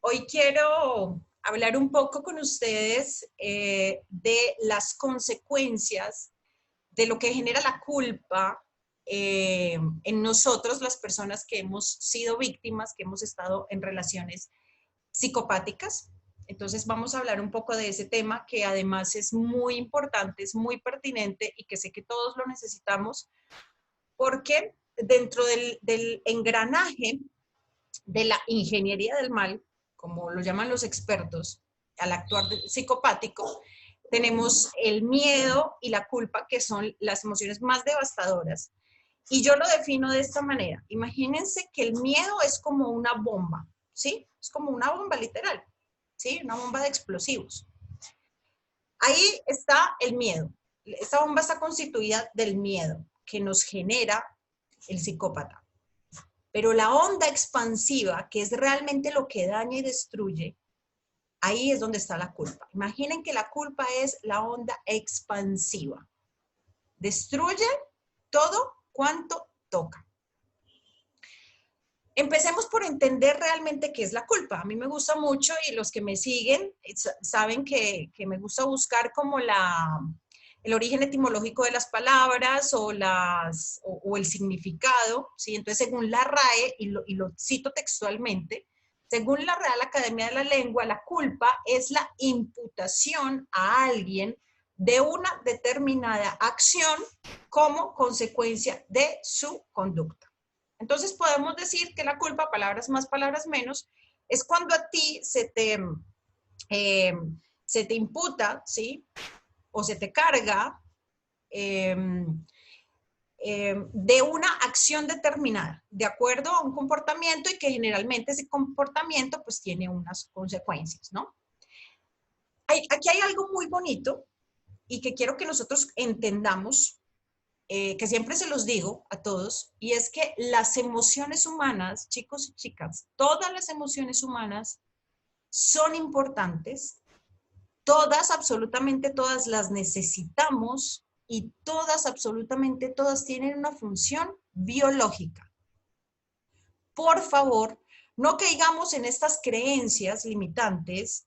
Hoy quiero hablar un poco con ustedes de las consecuencias de lo que genera la culpa en nosotros, las personas que hemos sido víctimas, que hemos estado en relaciones psicopáticas. Entonces vamos a hablar un poco de ese tema que además es muy importante, es muy pertinente y que sé que todos lo necesitamos porque dentro del engranaje de la ingeniería del mal, como lo llaman los expertos, al actuar psicopático, tenemos el miedo y la culpa, que son las emociones más devastadoras. Y yo lo defino de esta manera. Imagínense que el miedo es como una bomba, ¿sí? Es como una bomba literal, ¿sí? Una bomba de explosivos. Ahí está el miedo. Esta bomba está constituida del miedo que nos genera el psicópata. Pero la onda expansiva, que es realmente lo que daña y destruye, ahí es donde está la culpa. Imaginen que la culpa es la onda expansiva. Destruye todo cuanto toca. Empecemos por entender realmente qué es la culpa. A mí me gusta mucho y los que me siguen saben que me gusta buscar como el origen etimológico de las palabras o el significado, ¿sí? Entonces, según la RAE, y lo cito textualmente, según la Real Academia de la Lengua, la culpa es la imputación a alguien de una determinada acción como consecuencia de su conducta. Entonces, podemos decir que la culpa, palabras más, palabras menos, es cuando a ti se te imputa, ¿sí? O se te carga de una acción determinada, de acuerdo a un comportamiento y que generalmente ese comportamiento pues tiene unas consecuencias, ¿no? Aquí hay algo muy bonito y que quiero que nosotros entendamos, que siempre se los digo a todos, y es que las emociones humanas, chicos y chicas, todas las emociones humanas son importantes, todas, absolutamente todas las necesitamos y todas, absolutamente todas tienen una función biológica. Por favor, no caigamos en estas creencias limitantes,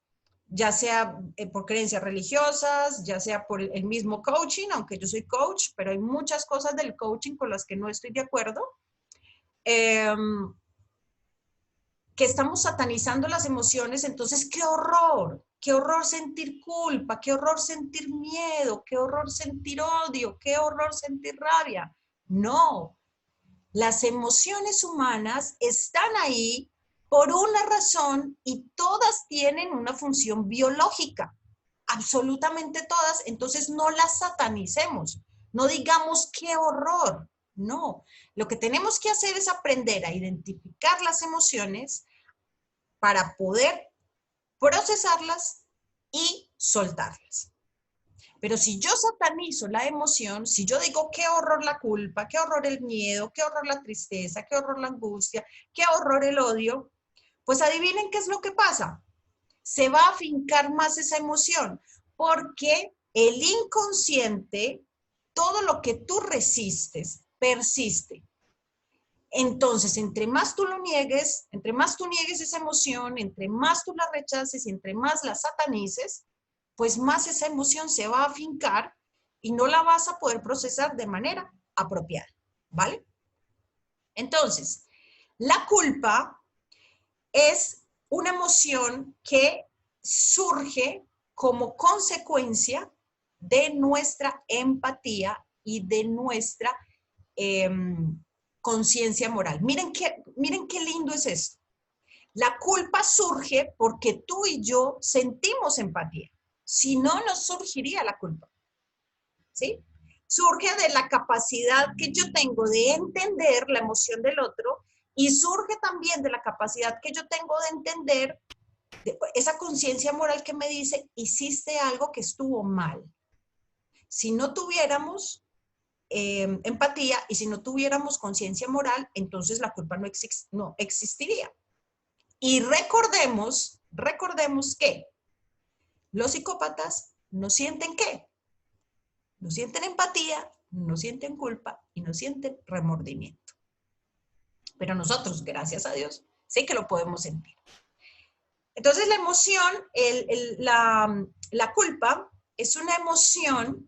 ya sea por creencias religiosas, ya sea por el mismo coaching, aunque yo soy coach, pero hay muchas cosas del coaching con las que no estoy de acuerdo, que estamos satanizando las emociones. Entonces, qué horror sentir culpa, qué horror sentir miedo, qué horror sentir odio, qué horror sentir rabia. No, las emociones humanas están ahí por una razón y todas tienen una función biológica, absolutamente todas. Entonces no las satanicemos, no digamos qué horror, no. Lo que tenemos que hacer es aprender a identificar las emociones para poder procesarlas y soltarlas. Pero si yo satanizo la emoción, si yo digo qué horror la culpa, qué horror el miedo, qué horror la tristeza, qué horror la angustia, qué horror el odio, pues adivinen qué es lo que pasa. Se va a afincar más esa emoción, porque el inconsciente, todo lo que tú resistes, persiste. Entonces, entre más tú lo niegues, entre más tú niegues esa emoción, entre más tú la rechaces y entre más la satanices, pues más esa emoción se va a afincar y no la vas a poder procesar de manera apropiada, ¿vale? Entonces, la culpa es una emoción que surge como consecuencia de nuestra empatía y de nuestra conciencia moral. Miren qué lindo es esto. La culpa surge porque tú y yo sentimos empatía. Si no, no surgiría la culpa. ¿Sí? Surge de la capacidad que yo tengo de entender la emoción del otro y surge también de la capacidad que yo tengo de entender esa conciencia moral que me dice, hiciste algo que estuvo mal. Si no tuviéramos empatía y si no tuviéramos conciencia moral, entonces la culpa no existiría. Y recordemos que los psicópatas no sienten ¿qué? No sienten empatía, no sienten culpa y no sienten remordimiento. Pero nosotros, gracias a Dios, Sí que lo podemos sentir. Entonces la emoción, la culpa es una emoción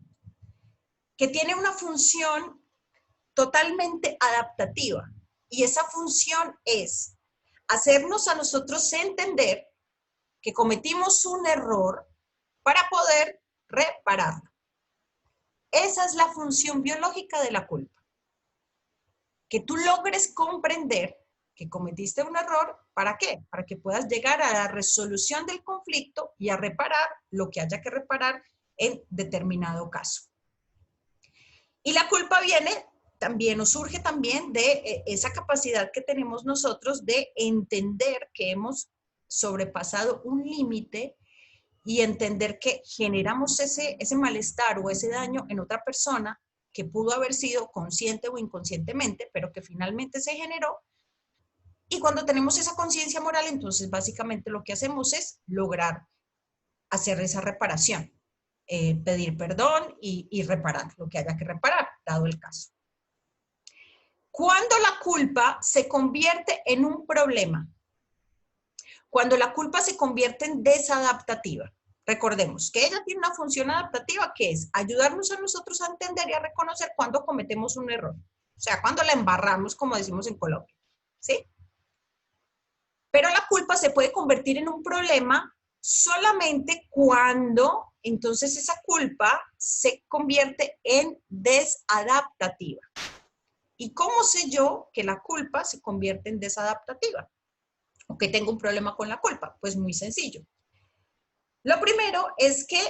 que tiene una función totalmente adaptativa. Y esa función es hacernos a nosotros entender que cometimos un error para poder repararlo. Esa es la función biológica de la culpa. Que tú logres comprender que cometiste un error, ¿para qué? Para que puedas llegar a la resolución del conflicto y a reparar lo que haya que reparar en determinado caso. Y la culpa viene también, o surge también de esa capacidad que tenemos nosotros de entender que hemos sobrepasado un límite y entender que generamos ese malestar o ese daño en otra persona que pudo haber sido consciente o inconscientemente, pero que finalmente se generó. Y cuando tenemos esa conciencia moral, entonces básicamente lo que hacemos es lograr hacer esa reparación, pedir perdón y reparar lo que haya que reparar, dado el caso. Cuando la culpa se convierte en un problema, cuando la culpa se convierte en desadaptativa, recordemos que ella tiene una función adaptativa que es ayudarnos a nosotros a entender y a reconocer cuando cometemos un error. O sea, cuando la embarramos, como decimos en Colombia, ¿sí? Pero la culpa se puede convertir en un problema solamente cuando entonces esa culpa se convierte en desadaptativa. ¿Y cómo sé yo que la culpa se convierte en desadaptativa? ¿O que tengo un problema con la culpa? Pues muy sencillo. Lo primero es que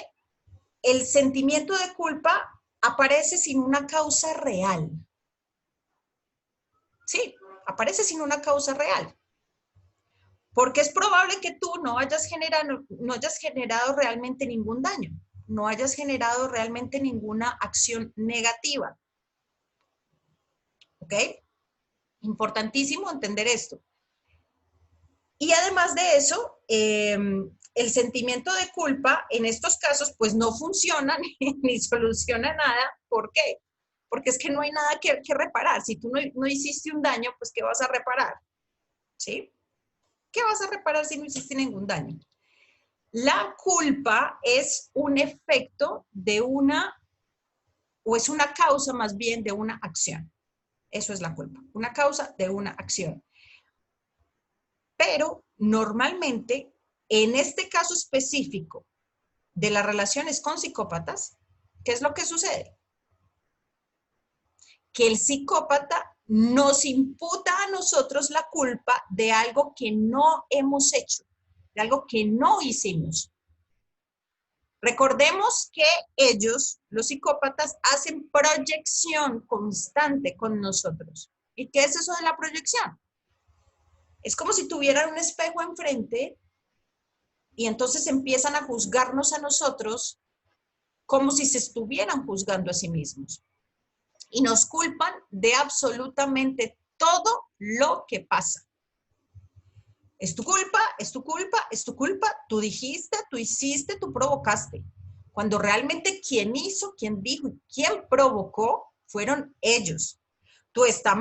el sentimiento de culpa aparece sin una causa real. Sí, aparece sin una causa real. Porque es probable que tú no hayas generado realmente ningún daño, no hayas generado realmente ninguna acción negativa. ¿Ok? Importantísimo entender esto. Y además de eso, el sentimiento de culpa en estos casos pues no funciona ni soluciona nada. ¿Por qué? Porque es que no hay nada que reparar. Si tú no hiciste un daño, pues ¿qué vas a reparar? ¿Sí? ¿Qué vas a reparar si no hiciste ningún daño? La culpa es un efecto de o es una causa más bien de una acción. Eso es la culpa, una causa de una acción. Pero normalmente, en este caso específico de las relaciones con psicópatas, ¿qué es lo que sucede? Que el psicópata nos imputa a nosotros la culpa de algo que no hemos hecho, de algo que no hicimos. Recordemos que ellos, los psicópatas, hacen proyección constante con nosotros. ¿Y qué es eso de la proyección? Es como si tuvieran un espejo enfrente y entonces empiezan a juzgarnos a nosotros como si se estuvieran juzgando a sí mismos. Y nos culpan de absolutamente todo lo que pasa. Es tu culpa, es tu culpa, es tu culpa. Tú dijiste, tú hiciste, tú provocaste. Cuando realmente quien hizo, quien dijo y quien provocó fueron ellos. Tú estás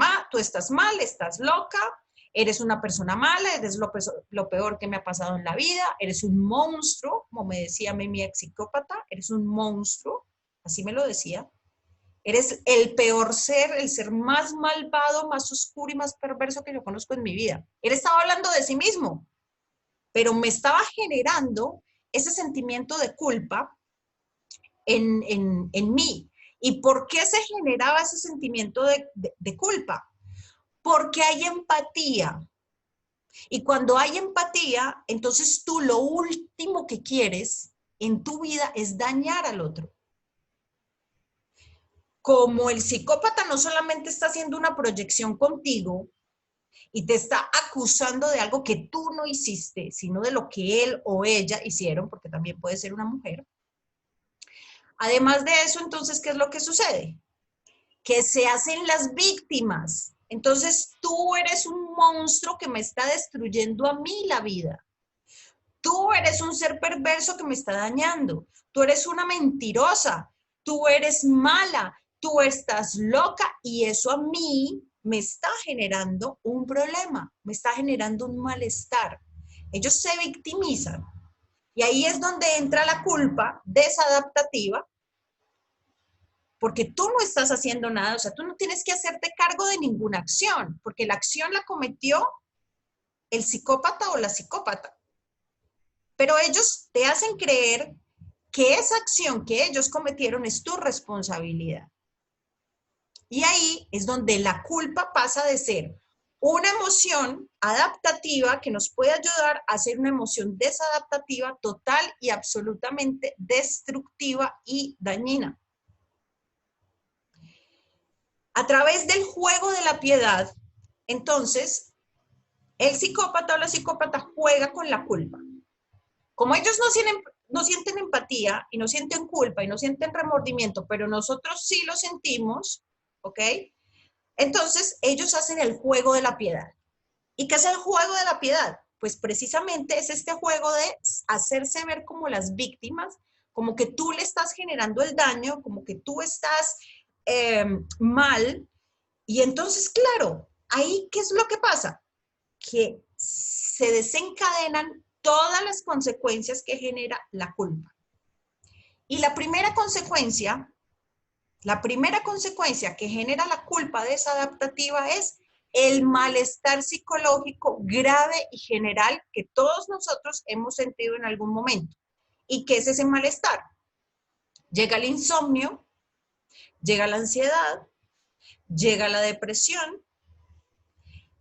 mal, estás loca, eres una persona mala, eres lo peor que me ha pasado en la vida, eres un monstruo, como me decía mi ex psicópata, eres un monstruo, así me lo decía. Eres el peor ser, el ser más malvado, más oscuro y más perverso que yo conozco en mi vida. Él estaba hablando de sí mismo, pero me estaba generando ese sentimiento de culpa en mí. ¿Y por qué se generaba ese sentimiento de culpa? Porque hay empatía. Y cuando hay empatía, entonces tú lo último que quieres en tu vida es dañar al otro. Como el psicópata no solamente está haciendo una proyección contigo y te está acusando de algo que tú no hiciste, sino de lo que él o ella hicieron, porque también puede ser una mujer. Además de eso, entonces, ¿qué es lo que sucede? Que se hacen las víctimas. Entonces, tú eres un monstruo que me está destruyendo a mí la vida. Tú eres un ser perverso que me está dañando. Tú eres una mentirosa. Tú eres mala. Tú estás loca y eso a mí me está generando un problema, me está generando un malestar. Ellos se victimizan. Y ahí es donde entra la culpa desadaptativa, porque tú no estás haciendo nada, o sea, tú no tienes que hacerte cargo de ninguna acción, porque la acción la cometió el psicópata o la psicópata. Pero ellos te hacen creer que esa acción que ellos cometieron es tu responsabilidad. Y ahí es donde la culpa pasa de ser una emoción adaptativa que nos puede ayudar a ser una emoción desadaptativa, total y absolutamente destructiva y dañina. A través del juego de la piedad, entonces, el psicópata o la psicópata juega con la culpa. Como ellos no sienten empatía y no sienten culpa y no sienten remordimiento, pero nosotros sí lo sentimos, ¿ok? Entonces, ellos hacen el juego de la piedad. ¿Y qué es el juego de la piedad? Pues precisamente es este juego de hacerse ver como las víctimas, como que tú le estás generando el daño, como que tú estás mal. Y entonces, claro, ahí, ¿qué es lo que pasa? Que se desencadenan todas las consecuencias que genera la culpa. Y la primera consecuencia que genera la culpa desadaptativa es el malestar psicológico grave y general que todos nosotros hemos sentido en algún momento. ¿Y qué es ese malestar? Llega el insomnio, llega la ansiedad, llega la depresión,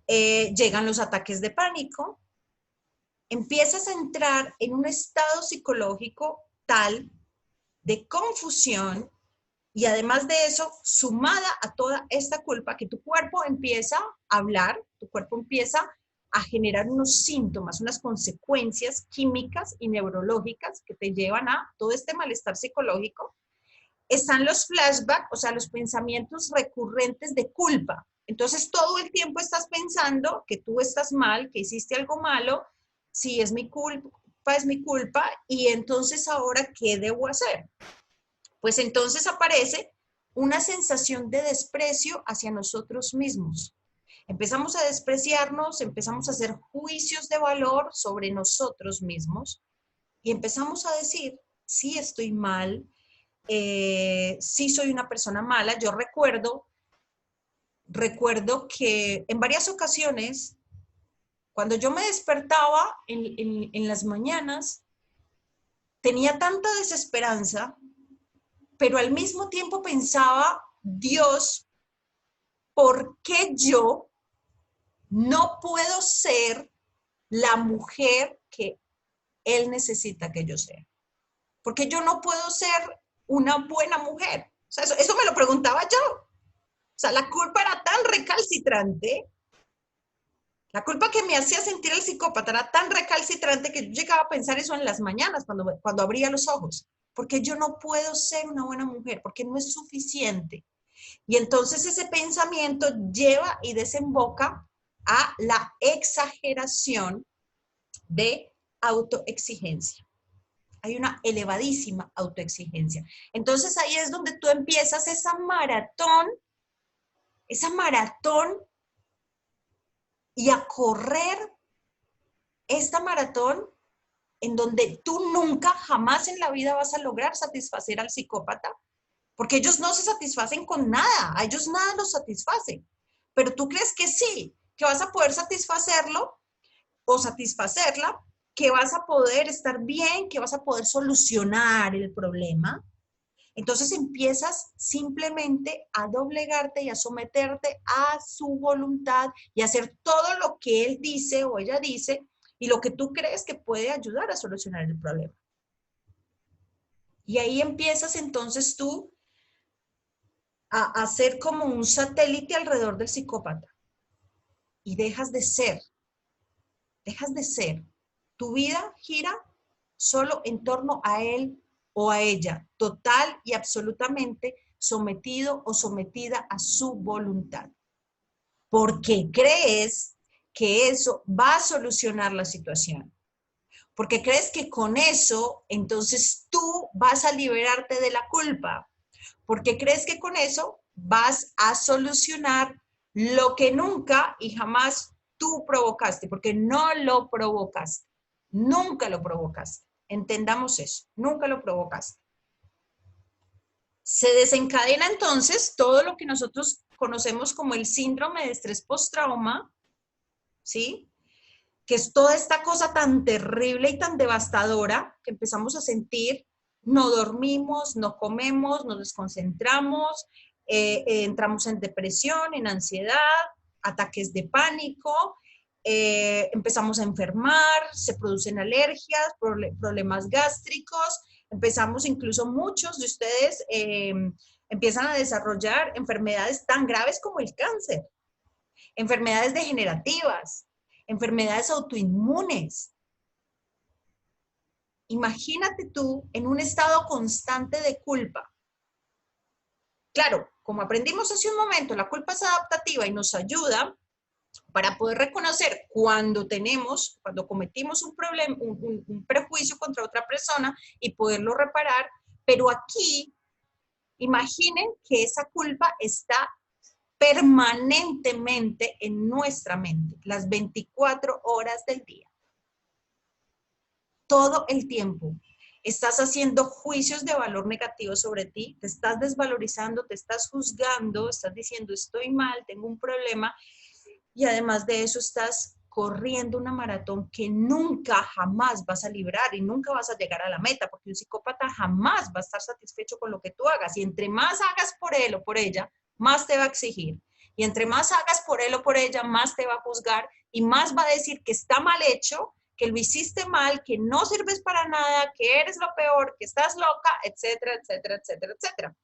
llegan los ataques de pánico, empiezas a entrar en un estado psicológico tal de confusión y además de eso, sumada a toda esta culpa, que tu cuerpo empieza a hablar, tu cuerpo empieza a generar unos síntomas, unas consecuencias químicas y neurológicas que te llevan a todo este malestar psicológico. Están los flashbacks, o sea, los pensamientos recurrentes de culpa. Entonces, todo el tiempo estás pensando que tú estás mal, que hiciste algo malo, si es mi culpa, y entonces ahora, ¿qué debo hacer? Pues entonces aparece una sensación de desprecio hacia nosotros mismos. Empezamos a despreciarnos, empezamos a hacer juicios de valor sobre nosotros mismos y empezamos a decir, sí estoy mal, sí soy una persona mala. Yo recuerdo que en varias ocasiones, cuando yo me despertaba en las mañanas, tenía tanta desesperanza, pero al mismo tiempo pensaba, Dios, ¿por qué yo no puedo ser la mujer que Él necesita que yo sea? Porque yo no puedo ser una buena mujer. O sea, eso me lo preguntaba yo. O sea, la culpa era tan recalcitrante, la culpa que me hacía sentir el psicópata era tan recalcitrante que yo llegaba a pensar eso en las mañanas cuando abría los ojos. Porque yo no puedo ser una buena mujer, porque no es suficiente. Y entonces ese pensamiento lleva y desemboca a la exageración de autoexigencia. Hay una elevadísima autoexigencia. Entonces ahí es donde tú empiezas esa maratón y a correr esta maratón en donde tú nunca, jamás en la vida vas a lograr satisfacer al psicópata, porque ellos no se satisfacen con nada, a ellos nada los satisface. Pero tú crees que sí, que vas a poder satisfacerlo o satisfacerla, que vas a poder estar bien, que vas a poder solucionar el problema. Entonces empiezas simplemente a doblegarte y a someterte a su voluntad y a hacer todo lo que él dice o ella dice y lo que tú crees que puede ayudar a solucionar el problema. Y ahí empiezas entonces tú a ser como un satélite alrededor del psicópata y dejas de ser. Tu vida gira solo en torno a él o a ella, total y absolutamente sometido o sometida a su voluntad. Porque crees que eso va a solucionar la situación. Porque crees que con eso, entonces tú vas a liberarte de la culpa. Porque crees que con eso vas a solucionar Lo que nunca y jamás tú provocaste, porque no lo provocaste. Nunca lo provocaste. Entendamos eso. Nunca lo provocaste. Se desencadena entonces todo lo que nosotros conocemos como el síndrome de estrés postrauma, ¿sí? Que es toda esta cosa tan terrible y tan devastadora que empezamos a sentir, no dormimos, no comemos, nos desconcentramos, entramos en depresión, en ansiedad, ataques de pánico, empezamos a enfermar, se producen alergias, problemas gástricos, empezamos incluso muchos de ustedes empiezan a desarrollar enfermedades tan graves como el cáncer, enfermedades degenerativas, enfermedades autoinmunes. Imagínate tú en un estado constante de culpa. Claro, como aprendimos hace un momento, la culpa es adaptativa y nos ayuda para poder reconocer cuando cometimos un problema, un prejuicio contra otra persona y poderlo reparar, pero aquí imaginen que esa culpa está permanentemente en nuestra mente, las 24 horas del día. Todo el tiempo. Estás haciendo juicios de valor negativo sobre ti, te estás desvalorizando, te estás juzgando, estás diciendo estoy mal, tengo un problema y además de eso estás corriendo una maratón que nunca jamás vas a librar y nunca vas a llegar a la meta porque un psicópata jamás va a estar satisfecho con lo que tú hagas y entre más hagas por él o por ella, más te va a exigir y entre más hagas por él o por ella, más te va a juzgar y más va a decir que está mal hecho, que lo hiciste mal, que no sirves para nada, que eres lo peor, que estás loca, etcétera, etcétera, etcétera, etcétera.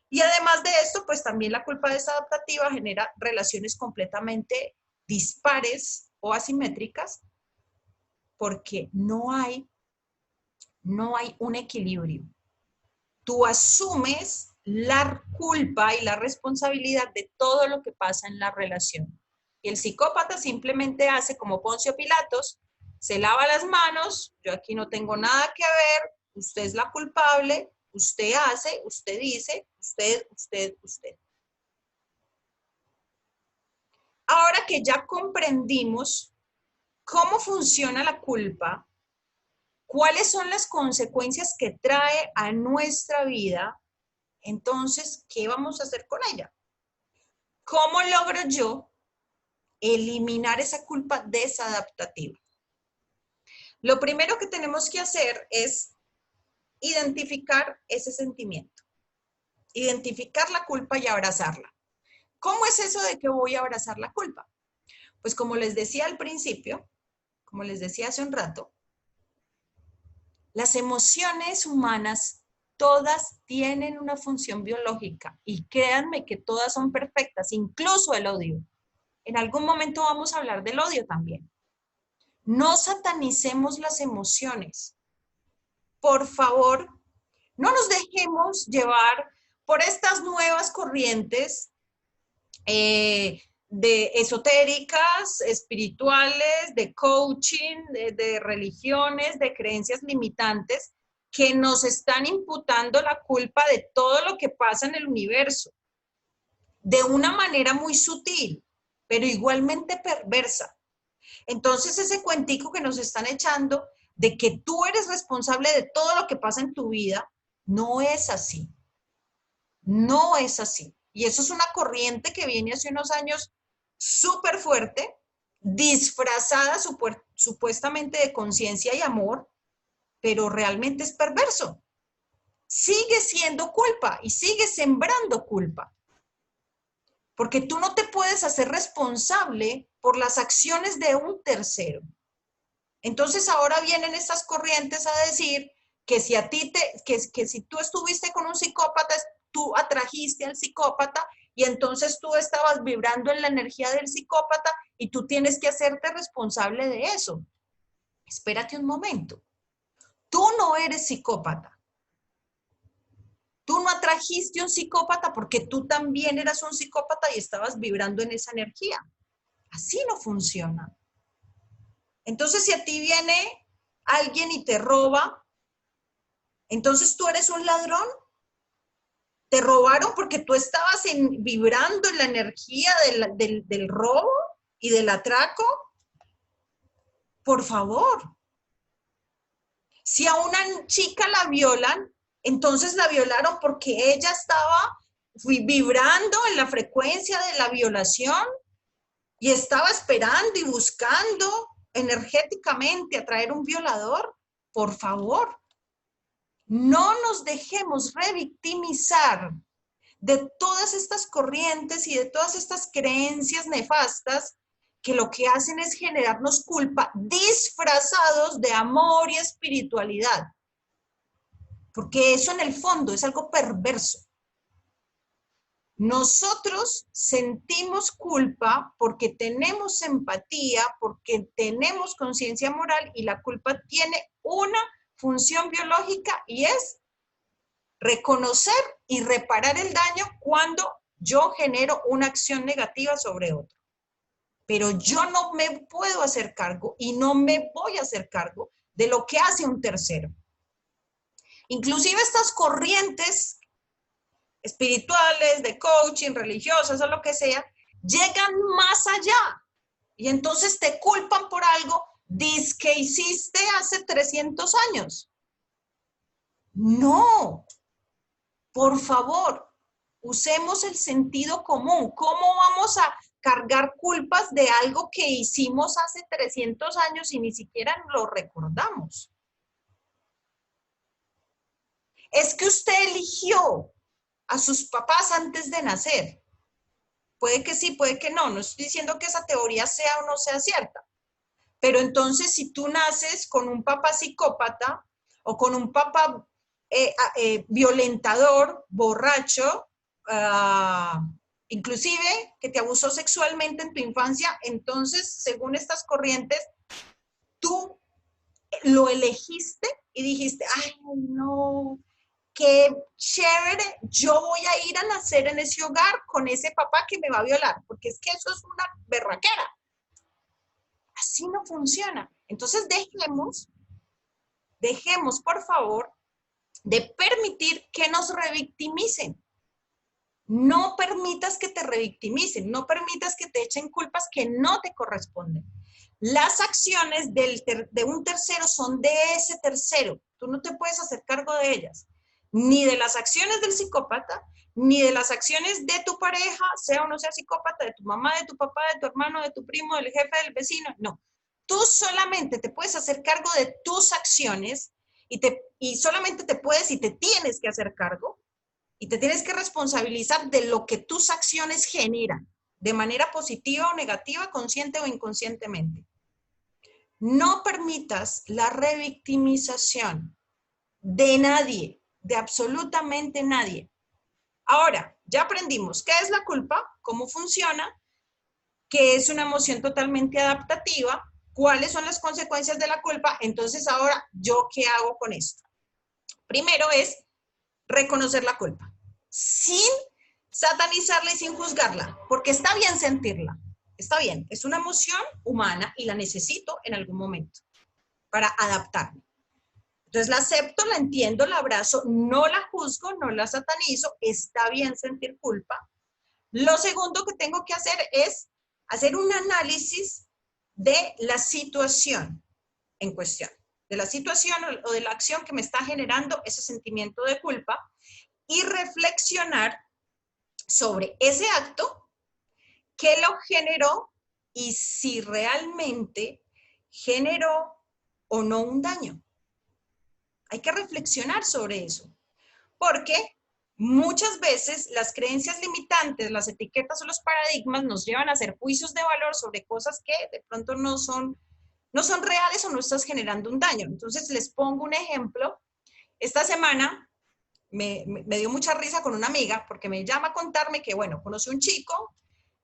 Y además de esto, pues también la culpa desadaptativa genera relaciones completamente dispares o asimétricas porque no hay un equilibrio. Tú asumes la culpa y la responsabilidad de todo lo que pasa en la relación. Y el psicópata simplemente hace como Poncio Pilatos, se lava las manos, yo aquí no tengo nada que ver, usted es la culpable, usted hace, usted dice, usted. Ahora que ya comprendimos cómo funciona la culpa, cuáles son las consecuencias que trae a nuestra vida, entonces, ¿qué vamos a hacer con ella? ¿Cómo logro yo eliminar esa culpa desadaptativa? Lo primero que tenemos que hacer es identificar ese sentimiento, identificar la culpa y abrazarla. ¿Cómo es eso de que voy a abrazar la culpa? Pues como les decía al principio, como les decía hace un rato, las emociones humanas todas tienen una función biológica y créanme que todas son perfectas, incluso el odio. En algún momento vamos a hablar del odio también. No satanicemos las emociones. Por favor, no nos dejemos llevar por estas nuevas corrientes de esotéricas, espirituales, de coaching, de religiones, de creencias limitantes que nos están imputando la culpa de todo lo que pasa en el universo, de una manera muy sutil, pero igualmente perversa. Entonces ese cuentico que nos están echando de que tú eres responsable de todo lo que pasa en tu vida, no es así. No es así. Y eso es una corriente que viene hace unos años súper fuerte, disfrazada supuestamente de conciencia y amor, pero realmente es perverso. Sigue siendo culpa y sigue sembrando culpa. Porque tú no te puedes hacer responsable por las acciones de un tercero. Entonces ahora vienen estas corrientes a decir que si que si tú estuviste con un psicópata, tú atrajiste al psicópata y entonces tú estabas vibrando en la energía del psicópata y tú tienes que hacerte responsable de eso. Espérate un momento. Tú no eres psicópata. Tú no atrajiste un psicópata porque tú también eras un psicópata y estabas vibrando en esa energía. Así no funciona. Entonces, si a ti viene alguien y te roba, entonces tú eres un ladrón, Te robaron porque tú estabas vibrando en la energía del robo y del atraco. Por favor. Si a una chica la violan, entonces la violaron porque ella estaba vibrando en la frecuencia de la violación y estaba esperando y buscando energéticamente atraer un violador. Por favor, no nos dejemos revictimizar de todas estas corrientes y de todas estas creencias nefastas que lo que hacen es generarnos culpa disfrazados de amor y espiritualidad. Porque eso en el fondo es algo perverso. Nosotros sentimos culpa porque tenemos empatía, porque tenemos conciencia moral y la culpa tiene una función biológica y es reconocer y reparar el daño cuando yo genero una acción negativa sobre otro. Pero yo no me puedo hacer cargo y no me voy a hacer cargo de lo que hace un tercero. Inclusive estas corrientes espirituales, de coaching, religiosas o lo que sea, llegan más allá. Y entonces te culpan por algo que hiciste hace 300 años. No, por favor, usemos el sentido común. ¿Cómo vamos a cargar culpas de algo que hicimos hace 300 años y ni siquiera lo recordamos? Es que usted eligió a sus papás antes de nacer. Puede que sí, puede que no. No estoy diciendo que esa teoría sea o no sea cierta. Pero entonces, si tú naces con un papá psicópata o con un papá violentador, borracho, inclusive que te abusó sexualmente en tu infancia, entonces, según estas corrientes, tú lo elegiste y dijiste, ay, no, qué chévere, yo voy a ir a nacer en ese hogar con ese papá que me va a violar, porque es que eso es una berraquera. Así no funciona. Entonces dejemos, por favor, de permitir que nos revictimicen. No permitas que te revictimicen, no permitas que te echen culpas que no te corresponden. Las acciones de un tercero son de ese tercero. Tú no te puedes hacer cargo de ellas. Ni de las acciones del psicópata, ni de las acciones de tu pareja, sea o no sea psicópata, de tu mamá, de tu papá, de tu hermano, de tu primo, del jefe, del vecino. No. Tú solamente te puedes hacer cargo de tus acciones y solamente te puedes y te tienes que hacer cargo y te tienes que responsabilizar de lo que tus acciones generan, de manera positiva o negativa, consciente o inconscientemente. No permitas la revictimización de nadie, de absolutamente nadie. Ahora, ya aprendimos qué es la culpa, cómo funciona, que es una emoción totalmente adaptativa, cuáles son las consecuencias de la culpa. Entonces, ahora, ¿yo qué hago con esto? Primero es reconocer la culpa, sin satanizarla y sin juzgarla, porque está bien sentirla, está bien, es una emoción humana y la necesito en algún momento para adaptarme. Entonces la acepto, la entiendo, la abrazo, no la juzgo, no la satanizo, está bien sentir culpa. Lo segundo que tengo que hacer es hacer un análisis de la situación en cuestión, de la situación o de la acción que me está generando ese sentimiento de culpa y reflexionar sobre ese acto, qué lo generó y si realmente generó o no un daño. Hay que reflexionar sobre eso, porque muchas veces las creencias limitantes, las etiquetas o los paradigmas nos llevan a hacer juicios de valor sobre cosas que de pronto no son reales o no estás generando un daño. Entonces les pongo un ejemplo. Esta semana me dio mucha risa con una amiga porque me llama a contarme que, bueno, conoció un chico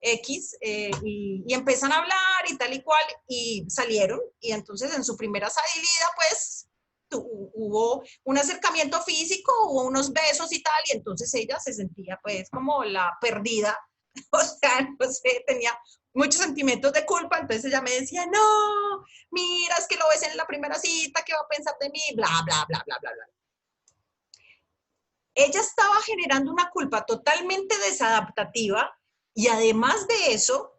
X y empiezan a hablar y tal y cual y salieron y entonces en su primera salida pues hubo un acercamiento físico, hubo unos besos y tal y entonces ella se sentía pues como la perdida, o sea, no sé, tenía muchos sentimientos de culpa, entonces ella me decía, no, mira, es que lo ves en la primera cita, ¿qué va a pensar de mí? Bla, bla, bla, bla, bla, bla. ella estaba generando una culpa totalmente desadaptativa y además de eso,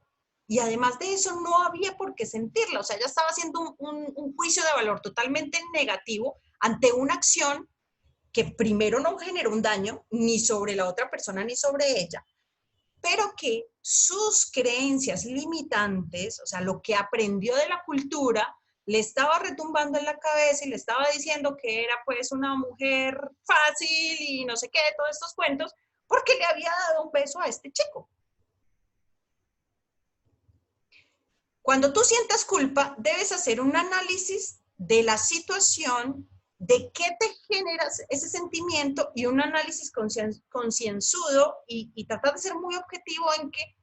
no había por qué sentirla. O sea, ella estaba haciendo un juicio de valor totalmente negativo ante una acción que primero no generó un daño ni sobre la otra persona ni sobre ella, pero que sus creencias limitantes, o sea, lo que aprendió de la cultura, le estaba retumbando en la cabeza y le estaba diciendo que era pues una mujer fácil y no sé qué, todos estos cuentos, porque le había dado un beso a este chico. Cuando tú sientas culpa, debes hacer un análisis de la situación, de qué te genera ese sentimiento y un análisis concienzudo y tratar de ser muy objetivo en que,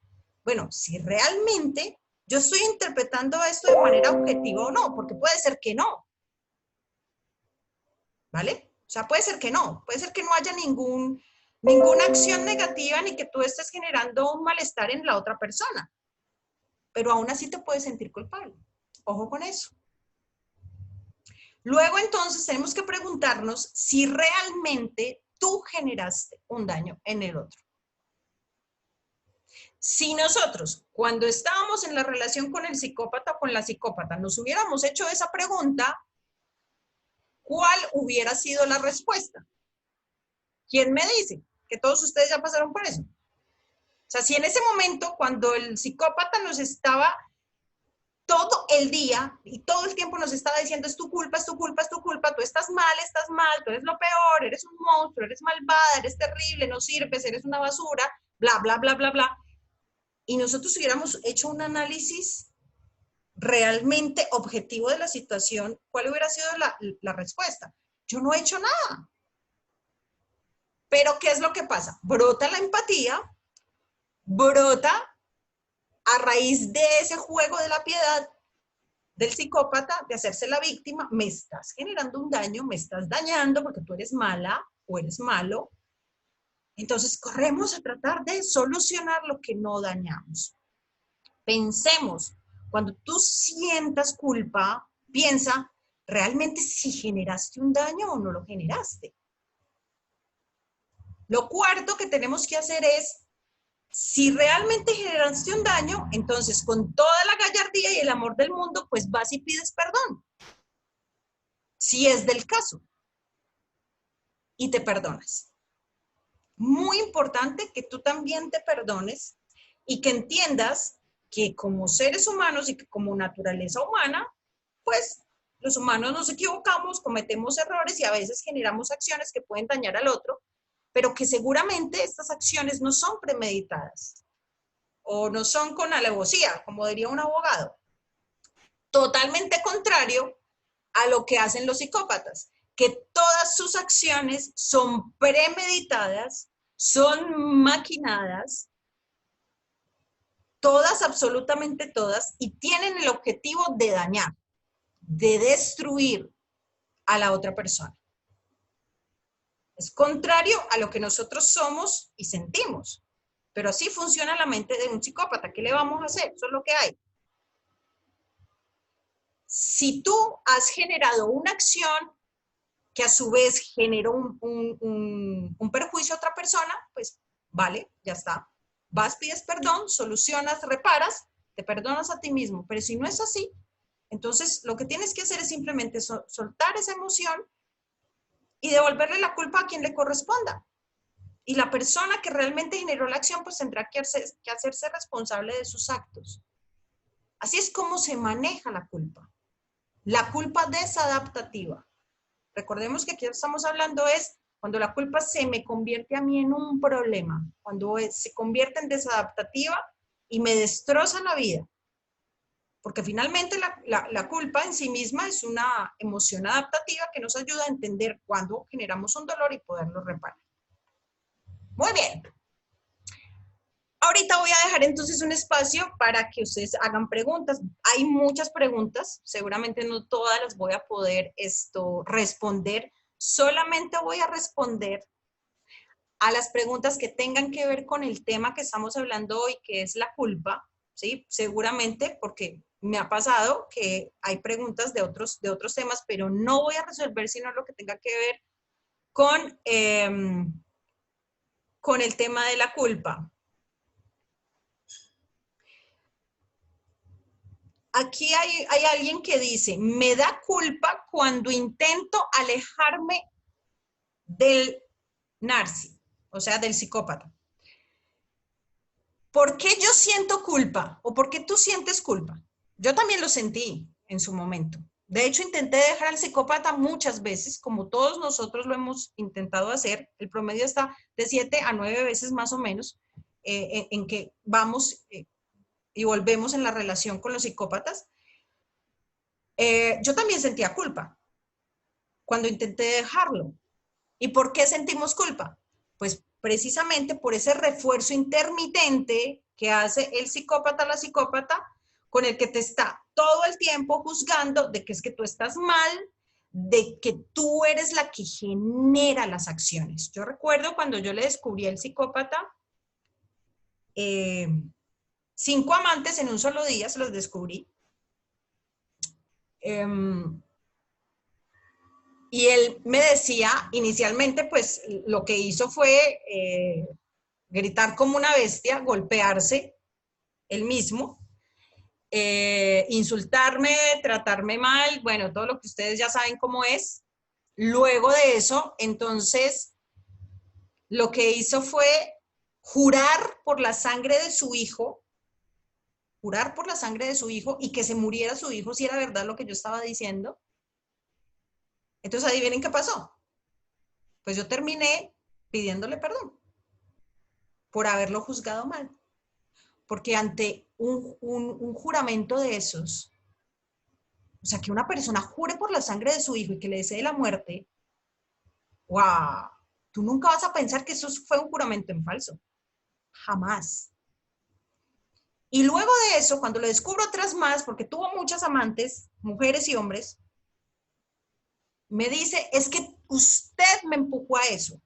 bueno, si realmente yo estoy interpretando esto de manera objetiva o no, porque puede ser que no, ¿vale? O sea, puede ser que no haya ninguna acción negativa ni que tú estés generando un malestar en la otra persona, pero aún así te puedes sentir culpable. Ojo con eso. Luego entonces tenemos que preguntarnos si realmente tú generaste un daño en el otro. Si nosotros, cuando estábamos en la relación con el psicópata o con la psicópata, nos hubiéramos hecho esa pregunta, ¿cuál hubiera sido la respuesta? ¿Quién me dice? Que todos ustedes ya pasaron por eso. O sea, si en ese momento, cuando el psicópata nos estaba todo el día y todo el tiempo nos estaba diciendo es tu culpa, es tu culpa, es tu culpa, tú estás mal, tú eres lo peor, eres un monstruo, eres malvada, eres terrible, no sirves, eres una basura, bla, bla, bla, bla, bla. Y nosotros hubiéramos hecho un análisis realmente objetivo de la situación, ¿cuál hubiera sido la respuesta? Yo no he hecho nada. Pero ¿qué es lo que pasa? Brota la empatía, brota a raíz de ese juego de la piedad del psicópata, de hacerse la víctima, me estás generando un daño, me estás dañando porque tú eres mala o eres malo. Entonces corremos a tratar de solucionar lo que no dañamos. Pensemos, cuando tú sientas culpa, piensa, ¿realmente si generaste un daño o no lo generaste? Lo cuarto que tenemos que hacer es, si realmente generaste un daño, entonces con toda la gallardía y el amor del mundo, pues vas y pides perdón, si es del caso, y te perdonas. Muy importante que tú también te perdones y que entiendas que como seres humanos y que como naturaleza humana, pues los humanos nos equivocamos, cometemos errores y a veces generamos acciones que pueden dañar al otro, pero que seguramente estas acciones no son premeditadas o no son con alevosía, como diría un abogado. Totalmente contrario a lo que hacen los psicópatas, que todas sus acciones son premeditadas, son maquinadas, todas, absolutamente todas, y tienen el objetivo de dañar, de destruir a la otra persona. Es contrario a lo que nosotros somos y sentimos. Pero así funciona la mente de un psicópata. ¿Qué le vamos a hacer? Eso es lo que hay. Si tú has generado una acción que a su vez generó un perjuicio a otra persona, pues vale, ya está. Vas, pides perdón, solucionas, reparas, te perdonas a ti mismo. Pero si no es así, entonces lo que tienes que hacer es simplemente soltar esa emoción y devolverle la culpa a quien le corresponda. Y la persona que realmente generó la acción, pues tendrá que hacerse responsable de sus actos. Así es como se maneja la culpa. La culpa desadaptativa. Recordemos que aquí estamos hablando es cuando la culpa se me convierte a mí en un problema, cuando se convierte en desadaptativa y me destroza la vida. Porque finalmente la culpa en sí misma es una emoción adaptativa que nos ayuda a entender cuándo generamos un dolor y poderlo reparar. Muy bien. Ahorita voy a dejar entonces un espacio para que ustedes hagan preguntas. Hay muchas preguntas, seguramente no todas las voy a poder responder. Solamente voy a responder a las preguntas que tengan que ver con el tema que estamos hablando hoy, que es la culpa, ¿sí? Seguramente porque me ha pasado que hay preguntas de otros temas, pero no voy a resolver sino lo que tenga que ver con, con el tema de la culpa. Aquí hay alguien que dice, me da culpa cuando intento alejarme del narci, o sea, del psicópata. ¿Por qué yo siento culpa? ¿O por qué tú sientes culpa? Yo también lo sentí en su momento. De hecho, intenté dejar al psicópata muchas veces, como todos nosotros lo hemos intentado hacer. El promedio está de 7 a 9 veces más o menos en que vamos y volvemos en la relación con los psicópatas. Yo también sentía culpa cuando intenté dejarlo. ¿Y por qué sentimos culpa? Pues precisamente por ese refuerzo intermitente que hace el psicópata o la psicópata con el que te está todo el tiempo juzgando de que es que tú estás mal, de que tú eres la que genera las acciones. Yo recuerdo cuando yo le descubrí al psicópata, 5 amantes en un solo día se los descubrí. Y él me decía, inicialmente, pues lo que hizo fue gritar como una bestia, golpearse él mismo, insultarme, tratarme mal, bueno, todo lo que ustedes ya saben cómo es. Luego de eso, entonces, lo que hizo fue jurar por la sangre de su hijo, jurar por la sangre de su hijo y que se muriera su hijo si era verdad lo que yo estaba diciendo. Entonces, adivinen qué pasó. Pues yo terminé pidiéndole perdón por haberlo juzgado mal. Porque ante un juramento de esos, o sea, que una persona jure por la sangre de su hijo y que le desee la muerte, ¡wow! Tú nunca vas a pensar que eso fue un juramento en falso. Jamás. Y luego de eso, cuando le descubro otras más, porque tuvo muchas amantes, mujeres y hombres, me dice, es que usted me empujó a eso.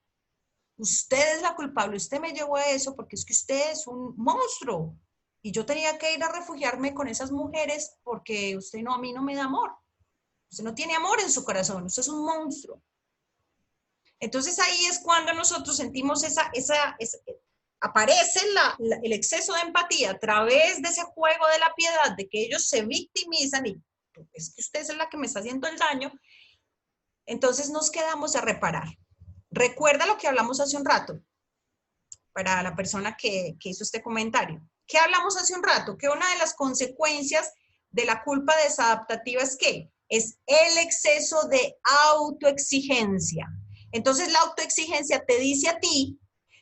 Usted es la culpable, usted me llevó a eso porque es que usted es un monstruo. Y yo tenía que ir a refugiarme con esas mujeres porque usted no, a mí no me da amor. Usted no tiene amor en su corazón, usted es un monstruo. Entonces ahí es cuando nosotros sentimos aparece el exceso de empatía a través de ese juego de la piedad, de que ellos se victimizan y es que usted es la que me está haciendo el daño. Entonces nos quedamos a reparar. Recuerda lo que hablamos hace un rato, para la persona que hizo este comentario. ¿Qué hablamos hace un rato? Que una de las consecuencias de la culpa desadaptativa es ¿qué? Es el exceso de autoexigencia. Entonces la autoexigencia te dice a ti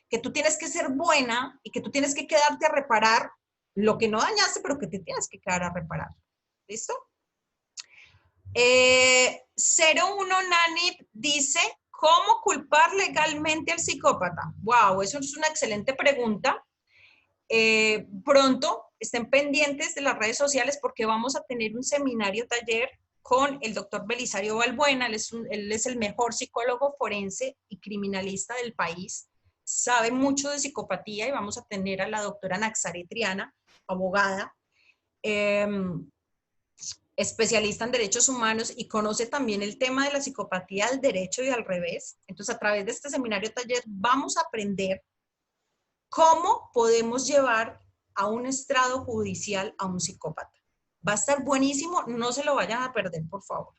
que tú tienes que ser buena y que tú tienes que quedarte a reparar lo que no dañaste, pero que te tienes que quedar a reparar. ¿Listo? 01 Nani dice, ¿cómo culpar legalmente al psicópata? Wow, eso es una excelente pregunta. Pronto estén pendientes de las redes sociales porque vamos a tener un seminario taller con el doctor Belisario Balbuena. Él es el mejor psicólogo forense y criminalista del país. Sabe mucho de psicopatía y vamos a tener a la doctora Naxari Triana, abogada, especialista en derechos humanos y conoce también el tema de la psicopatía al derecho y al revés. Entonces, a través de este seminario taller vamos a aprender cómo podemos llevar a un estrado judicial a un psicópata. Va a estar buenísimo, no se lo vayan a perder, por favor.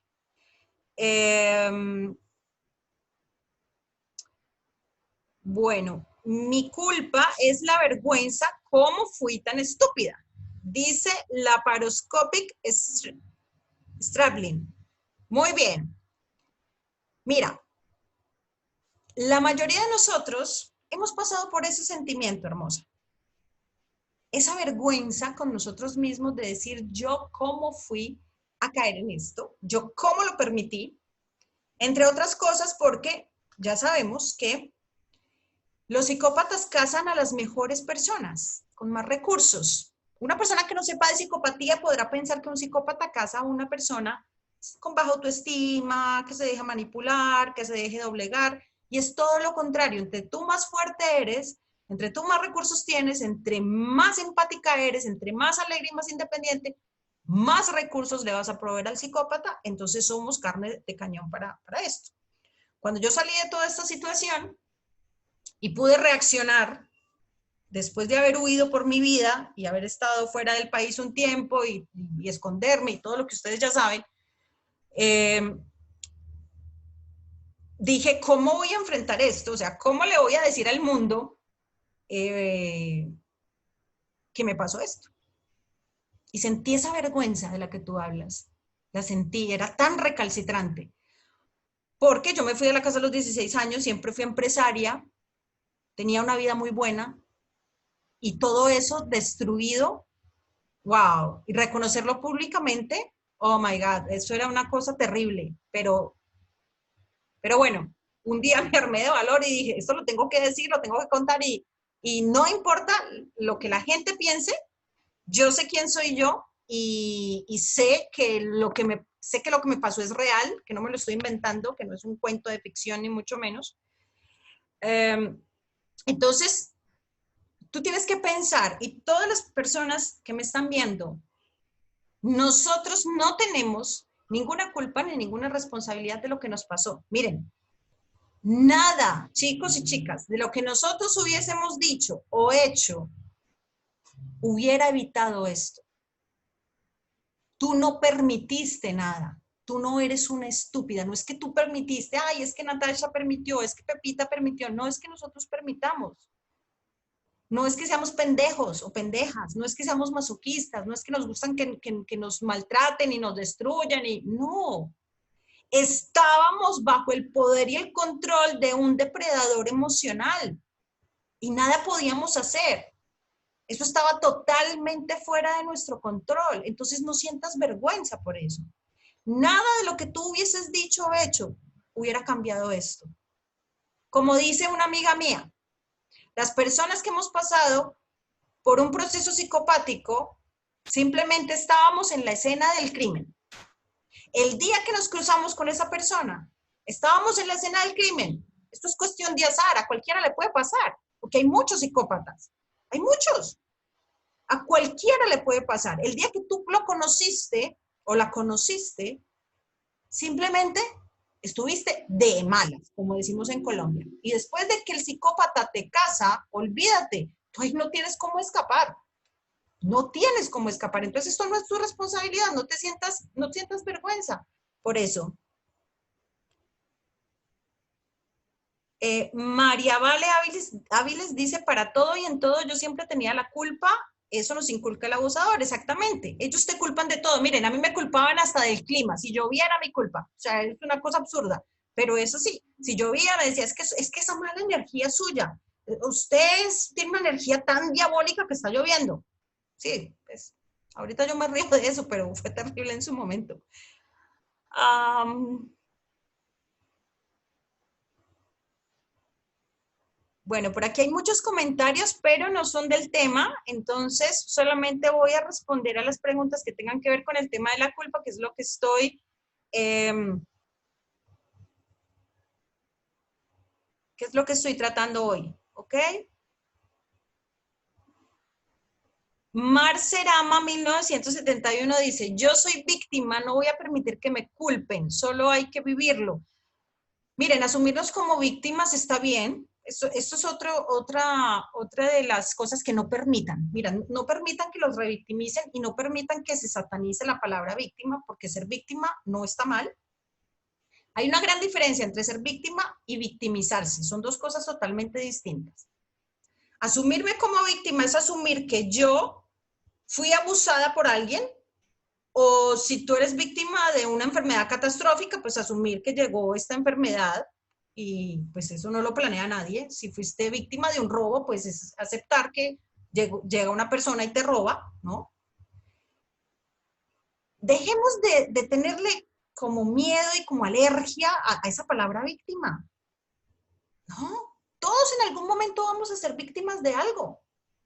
Bueno, mi culpa es la vergüenza, ¿cómo fui tan estúpida? Dice laparoscopic Strapling. Muy bien. Mira, la mayoría de nosotros hemos pasado por ese sentimiento, hermosa. Esa vergüenza con nosotros mismos de decir, yo cómo fui a caer en esto, yo cómo lo permití, entre otras cosas porque ya sabemos que los psicópatas cazan a las mejores personas, con más recursos. Una persona que no sepa de psicopatía podrá pensar que un psicópata caza a una persona con baja autoestima, que se deja manipular, que se deje doblegar, y es todo lo contrario. Entre tú más fuerte eres, entre tú más recursos tienes, entre más empática eres, entre más alegre y más independiente, más recursos le vas a proveer al psicópata, entonces somos carne de cañón para esto. Cuando yo salí de toda esta situación y pude reaccionar, después de haber huido por mi vida y haber estado fuera del país un tiempo y esconderme y todo lo que ustedes ya saben, dije, ¿cómo voy a enfrentar esto? O sea, ¿cómo le voy a decir al mundo que me pasó esto? Y sentí esa vergüenza de la que tú hablas. La sentí, era tan recalcitrante. Porque yo me fui de la casa a los 16 años, siempre fui empresaria, tenía una vida muy buena y todo eso destruido, wow. Y reconocerlo públicamente, oh my God, eso era una cosa terrible. Pero bueno, un día me armé de valor y dije, esto lo tengo que decir, lo tengo que contar y no importa lo que la gente piense, yo sé quién soy yo y sé que lo que me pasó es real, que no me lo estoy inventando, que no es un cuento de ficción ni mucho menos. Entonces, tú tienes que pensar, y todas las personas que me están viendo, nosotros no tenemos ninguna culpa ni ninguna responsabilidad de lo que nos pasó. Miren, nada, chicos y chicas, de lo que nosotros hubiésemos dicho o hecho hubiera evitado esto. Tú no permitiste nada. Tú no eres una estúpida. No es que tú permitiste, ay, es que Natasha permitió, es que Pepita permitió. No es que nosotros permitamos. No es que seamos pendejos o pendejas. No es que seamos masoquistas. No es que nos gustan que nos maltraten y nos destruyan. No. Estábamos bajo el poder y el control de un depredador emocional y nada podíamos hacer. Eso estaba totalmente fuera de nuestro control. Entonces no sientas vergüenza por eso. Nada de lo que tú hubieses dicho o hecho hubiera cambiado esto. Como dice una amiga mía, las personas que hemos pasado por un proceso psicopático simplemente estábamos en la escena del crimen. El día que nos cruzamos con esa persona, estábamos en la escena del crimen. Esto es cuestión de azar, a cualquiera le puede pasar, porque hay muchos psicópatas, hay muchos. A cualquiera le puede pasar. El día que tú lo conociste o la conociste, simplemente estuviste de malas, como decimos en Colombia. Y después de que el psicópata te casa, olvídate, tú ahí no tienes cómo escapar. No tienes cómo escapar. Entonces esto no es tu responsabilidad, no sientas vergüenza por eso. María Vale Áviles dice, para todo y en todo yo siempre tenía la culpa, eso nos inculca el abusador, exactamente. Ellos te culpan de todo. Miren, a mí me culpaban hasta del clima, si llovía era mi culpa, o sea, es una cosa absurda. Pero eso sí, si llovía me decía, es que esa mala energía es suya. Usted tiene una energía tan diabólica que está lloviendo. Sí, pues ahorita yo me río de eso, pero fue terrible en su momento. Bueno, por aquí hay muchos comentarios, pero no son del tema, entonces solamente voy a responder a las preguntas que tengan que ver con el tema de la culpa, que es lo que estoy tratando hoy, ¿ok? Marcerama 1971 dice, yo soy víctima, no voy a permitir que me culpen, solo hay que vivirlo. Miren, asumirnos como víctimas está bien. Esto es otra de las cosas que no permitan. Mira, no permitan que los revictimicen y no permitan que se satanice la palabra víctima, porque ser víctima no está mal. Hay una gran diferencia entre ser víctima y victimizarse. Son dos cosas totalmente distintas. Asumirme como víctima es asumir que yo fui abusada por alguien, o si tú eres víctima de una enfermedad catastrófica, pues asumir que llegó esta enfermedad y pues eso no lo planea nadie. Si fuiste víctima de un robo, pues es aceptar que llega una persona y te roba, ¿no? Dejemos de tenerle como miedo y como alergia a esa palabra víctima, ¿no? Todos en algún momento vamos a ser víctimas de algo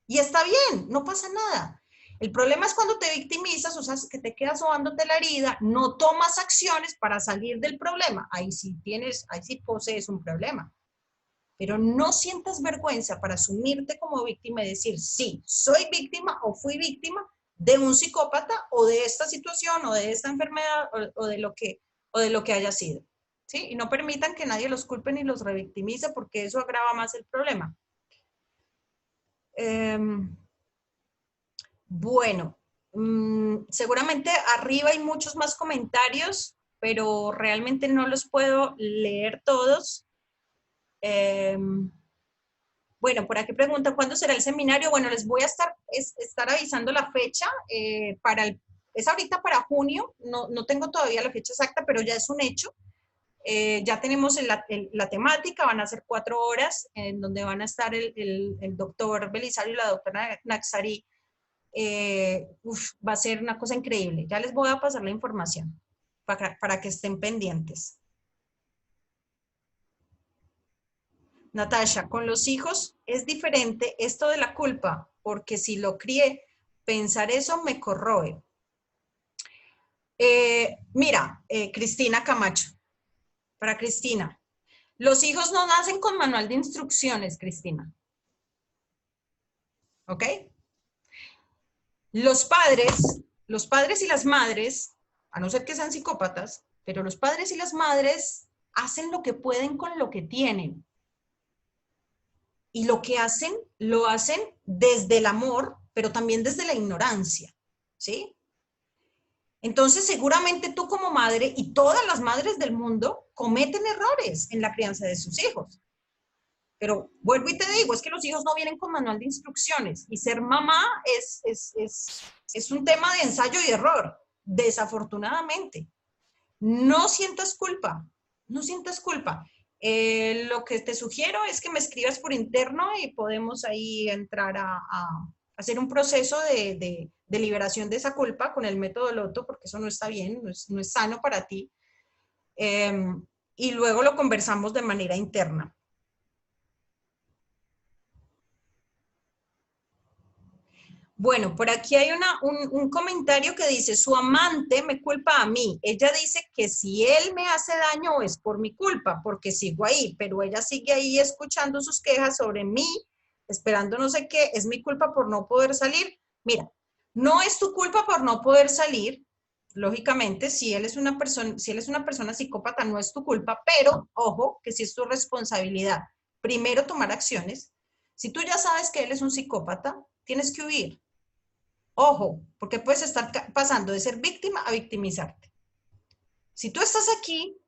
y está bien, no pasa nada. El problema es cuando te victimizas, o sea, que te quedas sobándote la herida, no tomas acciones para salir del problema. Ahí sí posees un problema. Pero no sientas vergüenza para asumirte como víctima y decir, sí, soy víctima o fui víctima de un psicópata o de esta situación o de esta enfermedad o de lo que haya sido. ¿sí? Y no permitan que nadie los culpe ni los revictimice porque eso agrava más el problema. Bueno, seguramente arriba hay muchos más comentarios, pero realmente no los puedo leer todos. Bueno, por aquí preguntan, ¿cuándo será el seminario? Bueno, les voy a estar avisando la fecha es ahorita para junio, no tengo todavía la fecha exacta, pero ya es un hecho. Ya tenemos la temática, van a ser 4 horas, en donde van a estar el doctor Belisario y la doctora Naxari. Va a ser una cosa increíble. Ya les voy a pasar la información para que estén pendientes. Natasha, con los hijos es diferente esto de la culpa, porque si lo crié, pensar eso me corroe. Mira, Cristina Camacho, para Cristina, los hijos no nacen con manual de instrucciones, Cristina. ¿Ok? Los padres y las madres, a no ser que sean psicópatas, pero los padres y las madres hacen lo que pueden con lo que tienen. Y lo que hacen, lo hacen desde el amor, pero también desde la ignorancia, ¿sí? Entonces, seguramente tú como madre y todas las madres del mundo cometen errores en la crianza de sus hijos. Pero vuelvo y te digo, es que los hijos no vienen con manual de instrucciones y ser mamá es un tema de ensayo y error, desafortunadamente. No sientas culpa, no sientas culpa. Lo que te sugiero es que me escribas por interno y podemos ahí entrar a hacer un proceso de liberación de esa culpa con el método Loto, porque eso no está bien, no es sano para ti. Y luego lo conversamos de manera interna. Bueno, por aquí hay un comentario que dice, su amante me culpa a mí. Ella dice que si él me hace daño es por mi culpa, porque sigo ahí, pero ella sigue ahí escuchando sus quejas sobre mí, esperando no sé qué, es mi culpa por no poder salir. Mira, no es tu culpa por no poder salir, lógicamente, si él es una persona psicópata, no es tu culpa, pero ojo, que sí es tu responsabilidad. Primero tomar acciones. Si tú ya sabes que él es un psicópata, tienes que huir. Ojo, porque puedes estar pasando de ser víctima a victimizarte. Si tú estás aquí,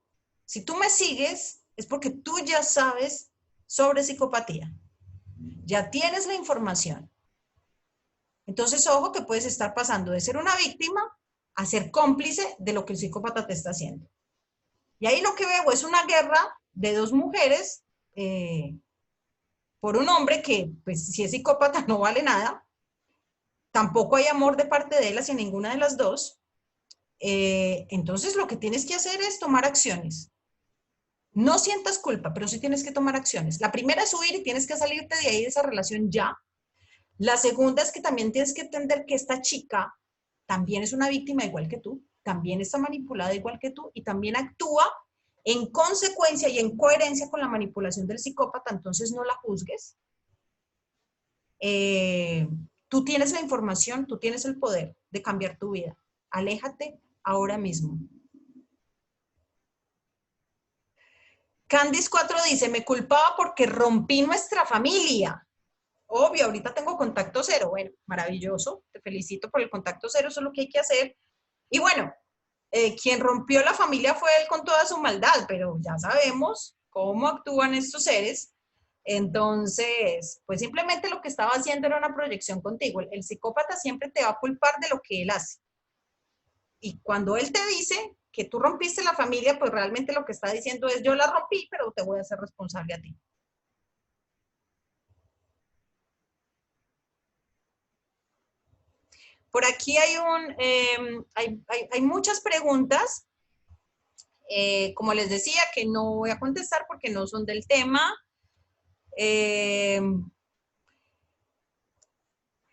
si tú me sigues, es porque tú ya sabes sobre psicopatía. Ya tienes la información. Entonces, ojo que puedes estar pasando de ser una víctima a ser cómplice de lo que el psicópata te está haciendo. Y ahí lo que veo es una guerra de dos mujeres por un hombre que, pues, si es psicópata no vale nada. Tampoco hay amor de parte de él hacia ninguna de las dos. Entonces lo que tienes que hacer es tomar acciones. No sientas culpa, pero sí tienes que tomar acciones. La primera es huir y tienes que salirte de ahí de esa relación ya. La segunda es que también tienes que entender que esta chica también es una víctima igual que tú, también está manipulada igual que tú y también actúa en consecuencia y en coherencia con la manipulación del psicópata, entonces no la juzgues. Tú tienes la información, tú tienes el poder de cambiar tu vida. Aléjate ahora mismo. Candice 4 dice, me culpaba porque rompí nuestra familia. Obvio, ahorita tengo contacto cero. Bueno, maravilloso. Te felicito por el contacto cero, eso es lo que hay que hacer. Y bueno, quien rompió la familia fue él con toda su maldad, pero ya sabemos cómo actúan estos seres. Entonces, pues simplemente lo que estaba haciendo era una proyección contigo. El psicópata siempre te va a culpar de lo que él hace. Y cuando él te dice que tú rompiste la familia, pues realmente lo que está diciendo es yo la rompí, pero te voy a hacer responsable a ti. Por aquí hay muchas preguntas, como les decía, que no voy a contestar porque no son del tema.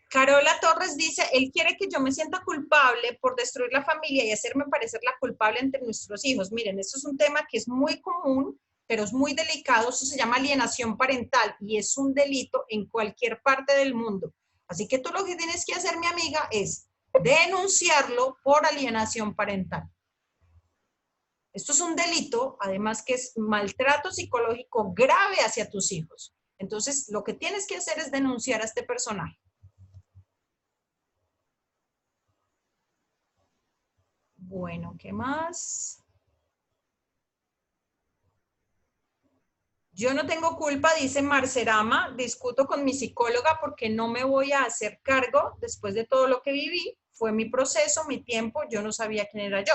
Carola Torres dice, él quiere que yo me sienta culpable por destruir la familia y hacerme parecer la culpable entre nuestros hijos. Miren, esto es un tema que es muy común, pero es muy delicado. Eso se llama alienación parental y es un delito en cualquier parte del mundo. Así que tú lo que tienes que hacer, mi amiga, es denunciarlo por alienación parental. Esto es un delito, además que es maltrato psicológico grave hacia tus hijos. Entonces, lo que tienes que hacer es denunciar a este personaje. Bueno, ¿qué más? Yo no tengo culpa, dice Marcerama, discuto con mi psicóloga porque no me voy a hacer cargo después de todo lo que viví. Fue mi proceso, mi tiempo, yo no sabía quién era yo.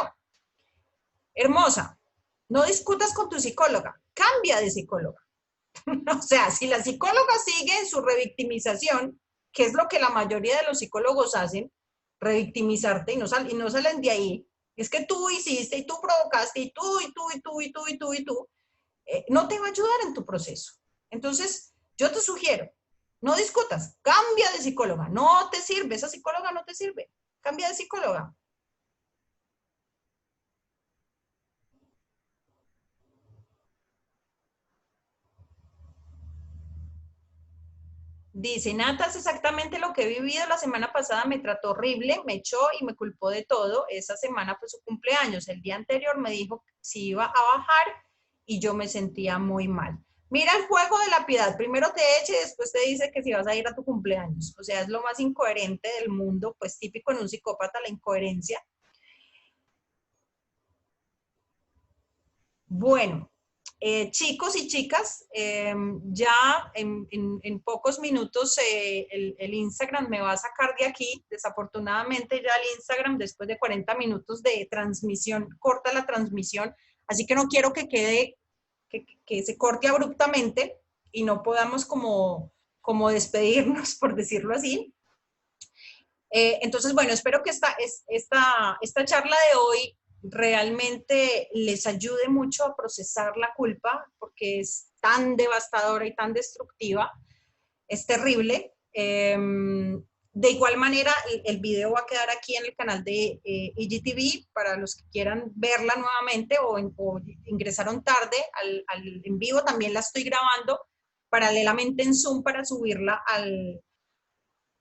Hermosa, no discutas con tu psicóloga, cambia de psicóloga. O sea, si la psicóloga sigue en su revictimización, que es lo que la mayoría de los psicólogos hacen, revictimizarte y no salen de ahí, es que tú hiciste y tú provocaste y tú y tú y tú y tú y tú y tú, no te va a ayudar en tu proceso. Entonces, yo te sugiero, no discutas, cambia de psicóloga, no te sirve, esa psicóloga no te sirve, cambia de psicóloga. Dice, Nata, es exactamente lo que he vivido la semana pasada, me trató horrible, me echó y me culpó de todo. Esa semana fue su cumpleaños. El día anterior me dijo si iba a bajar y yo me sentía muy mal. Mira el juego de la piedad. Primero te echa y después te dice que si vas a ir a tu cumpleaños. O sea, es lo más incoherente del mundo, pues típico en un psicópata la incoherencia. Bueno, chicos y chicas, ya en pocos minutos el Instagram me va a sacar de aquí. Desafortunadamente ya el Instagram después de 40 minutos de transmisión corta la transmisión, así que no quiero que quede, que se corte abruptamente y no podamos como despedirnos, por decirlo así. Entonces, bueno, espero que esta charla de hoy realmente les ayude mucho a procesar la culpa, porque es tan devastadora y tan destructiva, es terrible. De igual manera, el video va a quedar aquí en el canal de IGTV para los que quieran verla nuevamente o ingresaron tarde al en vivo, también la estoy grabando paralelamente en Zoom para subirla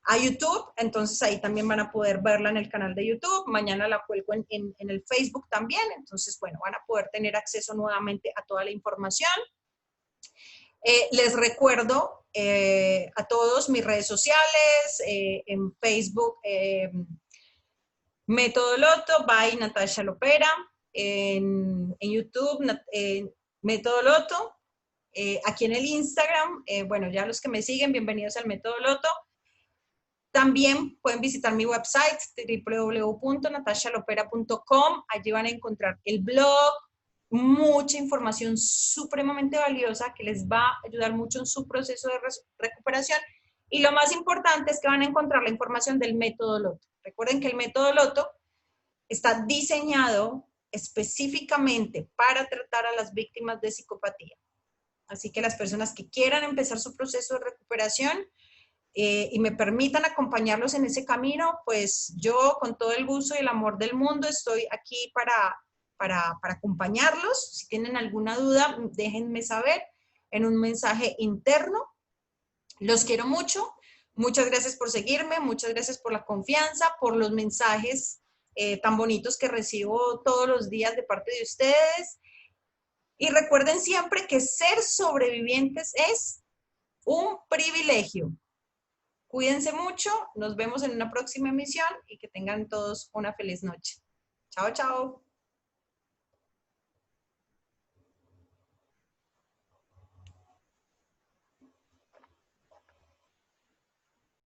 a YouTube, entonces ahí también van a poder verla en el canal de YouTube, mañana la cuelgo en el Facebook también, entonces bueno, van a poder tener acceso nuevamente a toda la información. Les recuerdo a todos mis redes sociales, en Facebook, Método Loto by Natasha Lopera, en YouTube, Método Loto, aquí en el Instagram, bueno, ya los que me siguen, bienvenidos al Método Loto. También pueden visitar mi website www.natashalopera.com. Allí van a encontrar el blog, mucha información supremamente valiosa que les va a ayudar mucho en su proceso de recuperación. Y lo más importante es que van a encontrar la información del método Loto. Recuerden que el método Loto está diseñado específicamente para tratar a las víctimas de psicopatía. Así que las personas que quieran empezar su proceso de recuperación, y me permitan acompañarlos en ese camino, pues yo con todo el gusto y el amor del mundo estoy aquí para acompañarlos. Si tienen alguna duda, déjenme saber en un mensaje interno. Los quiero mucho. Muchas gracias por seguirme, muchas gracias por la confianza, por los mensajes tan bonitos que recibo todos los días de parte de ustedes. Y recuerden siempre que ser sobrevivientes es un privilegio. Cuídense mucho, nos vemos en una próxima emisión y que tengan todos una feliz noche. Chao, chao.